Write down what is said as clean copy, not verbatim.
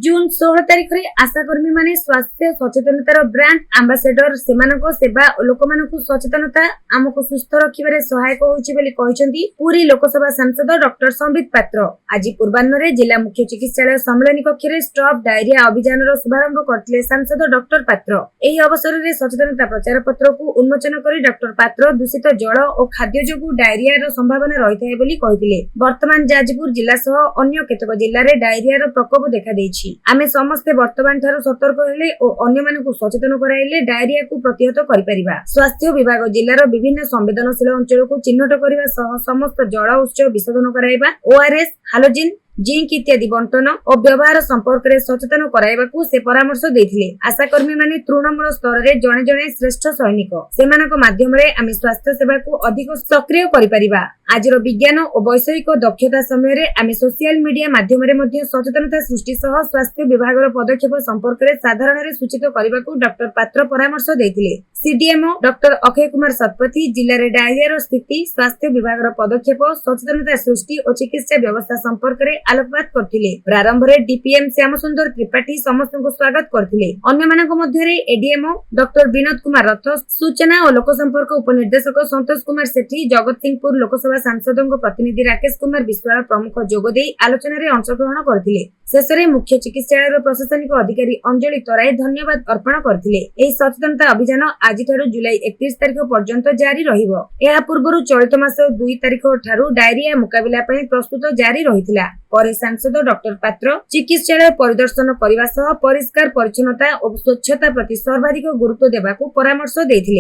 जून 16 तारिख रे आशाकर्मी माने स्वास्थ्य सचेतनतार ब्रांड एम्बेसडर सेमानको सेवा और लोकमानकु सचेतनता आमको सुस्थ रखिबारे सहायक होइछि बोली कहिसेंती पुरी लोकसभा सांसद डॉक्टर संबित पात्र। आज पूर्वाह्न जिला मुख्य चिकित्सालय सम्मेलन कक्ष रे स्टॉप डायरिया अभियान रो शुभारंभ करथिले सांसद डॉक्टर पात्र। एही अवसर रे सचेतनता प्रचार पत्र को उन्मोचन करी डॉक्टर पात्र दूषित जल और खाद्य जोगु डायरिया रो संभावना रहिथाय बोली कहिथिले। वर्तमान जाजपुर जिला सह अन्य केतक जिल्ला रे डायरिया रो प्रकोप देखा देइछि। आमे समस्ते वर्तमान ठारो सतर्क हेले और अन्य मानकु सचेतन कराइले डायरिया को प्रतिहत करि परिबा। स्वास्थ्य विभाग जिल्लार विभिन्न संवेदनशील अंचल को चिन्हट करिबा सह समस्त जल उत्स विशोधन कराइबा, ओआरएस, हालोजिन, जिंक इत्यादि बंटन और व्यवहार संपर्क में सचेतन कराइबाकू से परामर्श देथिले। आशाकर्मी माने तृणमूल स्तर रे जणे जणे श्रेष्ठ सैनिक, सेमानक माध्यम रे आमे स्वास्थ्य सेवा को अधिक सक्रिय करि परिबा। आजर विज्ञान और वैषयिक दक्षता समय रे आमे सोशल मीडिया माध्यम रे मध्ये सचेतनता सृष्टि सह स्वास्थ्य विभाग रो पदक्षेप संपर्क रे साधारण रे सूचित करबाकू डॉक्टर पात्र परामर्श देथिले। सीडीएमओ डॉक्टर अक्षय कुमार सतपथी जिल्ला रे डायरिया रो स्थिति, स्वास्थ्य विभाग रो पदक्षेप, सचेतनता सृष्टि और चिकित्सा व्यवस्था संपर्क रे आलोकपात करथिले। प्रारंभ रे डीपीएम श्याम सुंदर त्रिपाठी समस्त को स्वागत करथिले। अन्य मानक मध्य रे एडीएमओ डॉक्टर विनोद कुमार रथ, सूचना और लोक संपर्क उपनिर्देशक संतोष कुमार सेठी, जगतसिंहपुर लोकसभा सांसदों प्रतिनिधि राकेश कुमार विश्वाल प्रमुख जोग देई आलोचना रे अंशग्रहण करथिले। शेष रे मुख्य चिकित्सालय प्रशासनिक अधिकारी अंजलि तराई धन्यवाद अर्पण करथिले। एही सचेतनता अभियान आज ठारू जुलाई 31 तारिख पर्यंत जारी रहिबो। एहा पूर्वरु चलित मास 2 तारिख ठारू डायरिया मुकाबिला पई प्रस्तुत जारी रहिथिला। परे सांसद डॉक्टर पात्र चिकित्सालय परिदर्शन करबा सह परिष्कार परिच्छन्नता और स्वच्छता प्रति सर्वाधिक गुरुत्व देबाकू परामर्श देथिले।